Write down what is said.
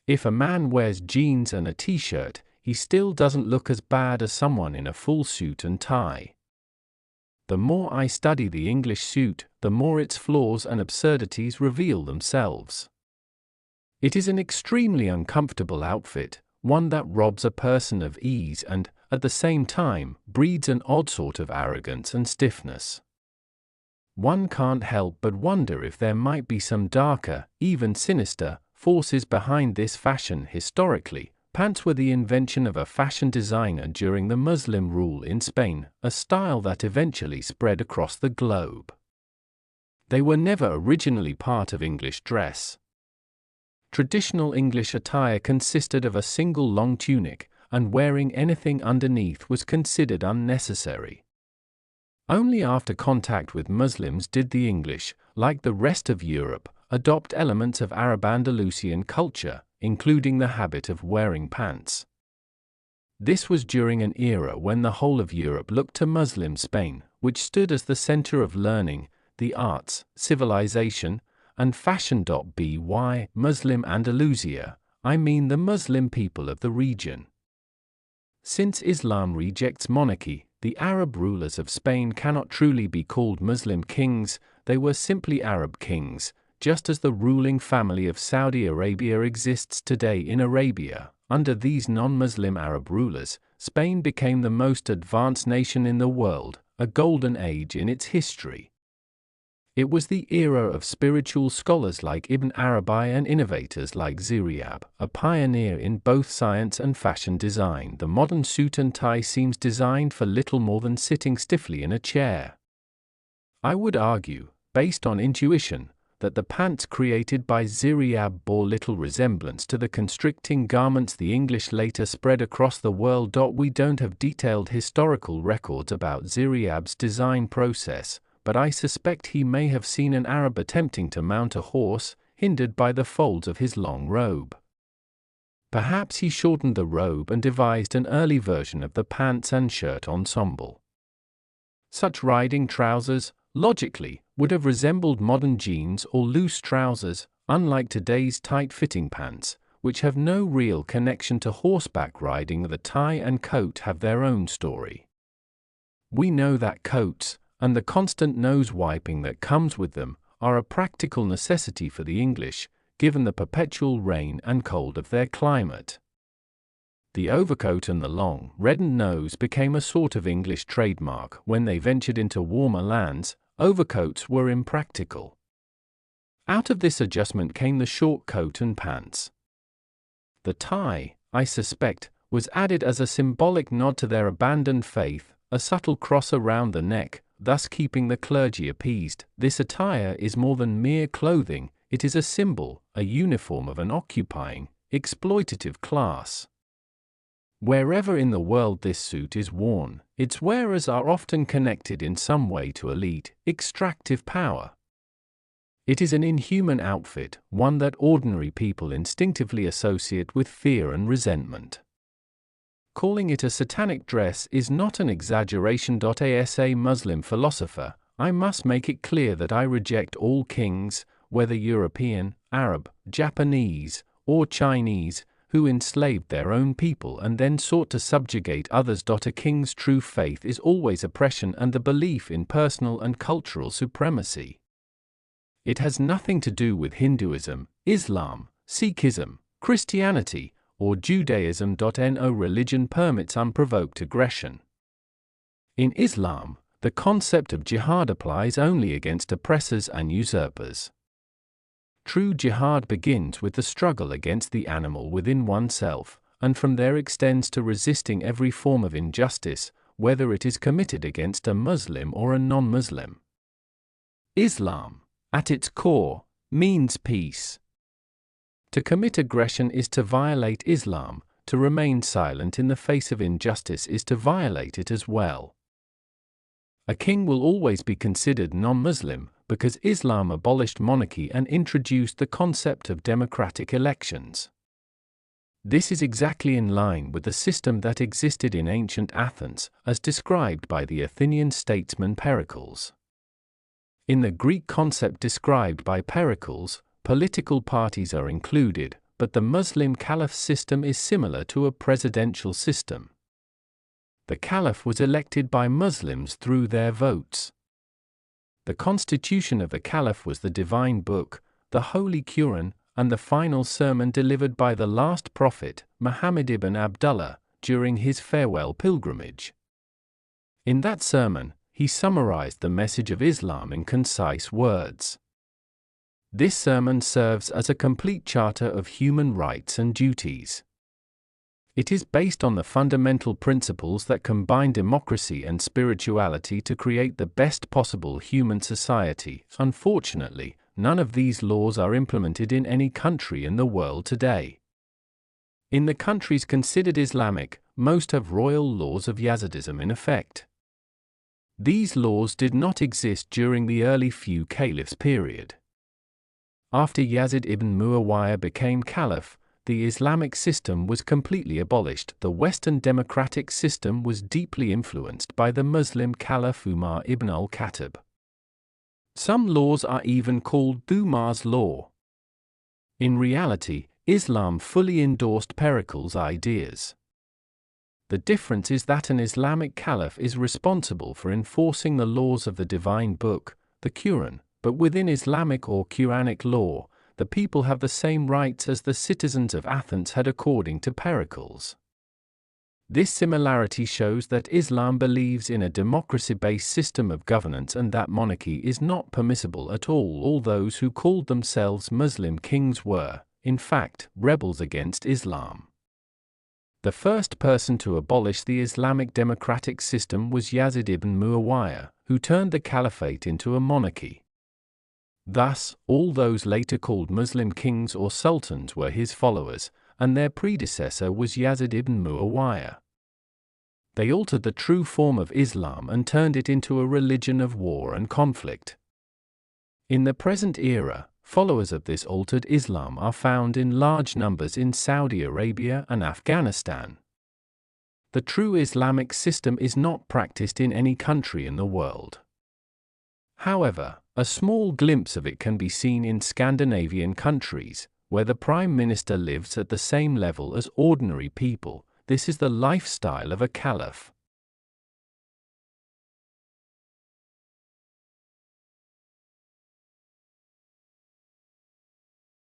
If a man wears jeans and a t-shirt, he still doesn't look as bad as someone in a full suit and tie. The more I study the English suit, the more its flaws and absurdities reveal themselves. It is an extremely uncomfortable outfit, one that robs a person of ease and, at the same time, breeds an odd sort of arrogance and stiffness. One can't help but wonder if there might be some darker, even sinister, forces behind this fashion. Historically, pants were the invention of a fashion designer during the Muslim rule in Spain, a style that eventually spread across the globe. They were never originally part of English dress. Traditional English attire consisted of a single long tunic, and wearing anything underneath was considered unnecessary. Only after contact with Muslims did the English, like the rest of Europe, adopt elements of Arab Andalusian culture, including the habit of wearing pants. This was during an era when the whole of Europe looked to Muslim Spain, which stood as the center of learning, the arts, civilization, and fashion. By Muslim Andalusia, I mean the Muslim people of the region. Since Islam rejects monarchy, the Arab rulers of Spain cannot truly be called Muslim kings, they were simply Arab kings, just as the ruling family of Saudi Arabia exists today in Arabia. Under these non-Muslim Arab rulers, Spain became the most advanced nation in the world, a golden age in its history. It was the era of spiritual scholars like Ibn Arabi and innovators like Ziryab, a pioneer in both science and fashion design. The modern suit and tie seems designed for little more than sitting stiffly in a chair. I would argue, based on intuition, that the pants created by Ziryab bore little resemblance to the constricting garments the English later spread across the world. We don't have detailed historical records about Ziryab's design process, but I suspect he may have seen an Arab attempting to mount a horse, hindered by the folds of his long robe. Perhaps he shortened the robe and devised an early version of the pants and shirt ensemble. Such riding trousers, logically, would have resembled modern jeans or loose trousers, unlike today's tight-fitting pants, which have no real connection to horseback riding. The tie and coat have their own story. We know that coats, and the constant nose wiping that comes with them, are a practical necessity for the English, given the perpetual rain and cold of their climate. The overcoat and the long, reddened nose became a sort of English trademark. When they ventured into warmer lands, overcoats were impractical. Out of this adjustment came the short coat and pants. The tie, I suspect, was added as a symbolic nod to their abandoned faith, a subtle cross around the neck, thus keeping the clergy appeased. This attire is more than mere clothing, it is a symbol, a uniform of an occupying, exploitative class. Wherever in the world this suit is worn, its wearers are often connected in some way to elite, extractive power. It is an inhuman outfit, one that ordinary people instinctively associate with fear and resentment. Calling it a satanic dress is not an exaggeration. As a Muslim philosopher, I must make it clear that I reject all kings, whether European, Arab, Japanese, or Chinese, who enslaved their own people and then sought to subjugate others. A king's true faith is always oppression and the belief in personal and cultural supremacy. It has nothing to do with Hinduism, Islam, Sikhism, Christianity, or Judaism. No religion permits unprovoked aggression. In Islam, the concept of jihad applies only against oppressors and usurpers. True jihad begins with the struggle against the animal within oneself, and from there extends to resisting every form of injustice, whether it is committed against a Muslim or a non-Muslim. Islam, at its core, means peace. To commit aggression is to violate Islam, to remain silent in the face of injustice is to violate it as well. A king will always be considered non-Muslim, because Islam abolished monarchy and introduced the concept of democratic elections. This is exactly in line with the system that existed in ancient Athens, as described by the Athenian statesman Pericles. In the Greek concept described by Pericles, political parties are included, but the Muslim Caliph system is similar to a presidential system. The Caliph was elected by Muslims through their votes. The constitution of the Caliph was the divine book, the Holy Quran, and the final sermon delivered by the last prophet, Muhammad ibn Abdullah, during his farewell pilgrimage. In that sermon, he summarized the message of Islam in concise words. This sermon serves as a complete charter of human rights and duties. It is based on the fundamental principles that combine democracy and spirituality to create the best possible human society. Unfortunately, none of these laws are implemented in any country in the world today. In the countries considered Islamic, most have royal laws of Yazidism in effect. These laws did not exist during the early few caliphs period. After Yazid ibn Muawiyah became caliph, the Islamic system was completely abolished. The Western democratic system was deeply influenced by the Muslim Caliph Umar ibn al-Khattab. Some laws are even called Umar's law. In reality, Islam fully endorsed Pericles' ideas. The difference is that an Islamic caliph is responsible for enforcing the laws of the divine book, the Quran, but within Islamic or Quranic law, the people have the same rights as the citizens of Athens had according to Pericles. This similarity shows that Islam believes in a democracy-based system of governance and that monarchy is not permissible at all. All those who called themselves Muslim kings were, in fact, rebels against Islam. The first person to abolish the Islamic democratic system was Yazid ibn Muawiyah, who turned the caliphate into a monarchy. Thus, all those later called Muslim kings or sultans were his followers, and their predecessor was Yazid ibn Muawiyah. They altered the true form of Islam and turned it into a religion of war and conflict. In the present era, followers of this altered Islam are found in large numbers in Saudi Arabia and Afghanistan. The true Islamic system is not practiced in any country in the world. However, a small glimpse of it can be seen in Scandinavian countries, where the Prime Minister lives at the same level as ordinary people. This is the lifestyle of a caliph.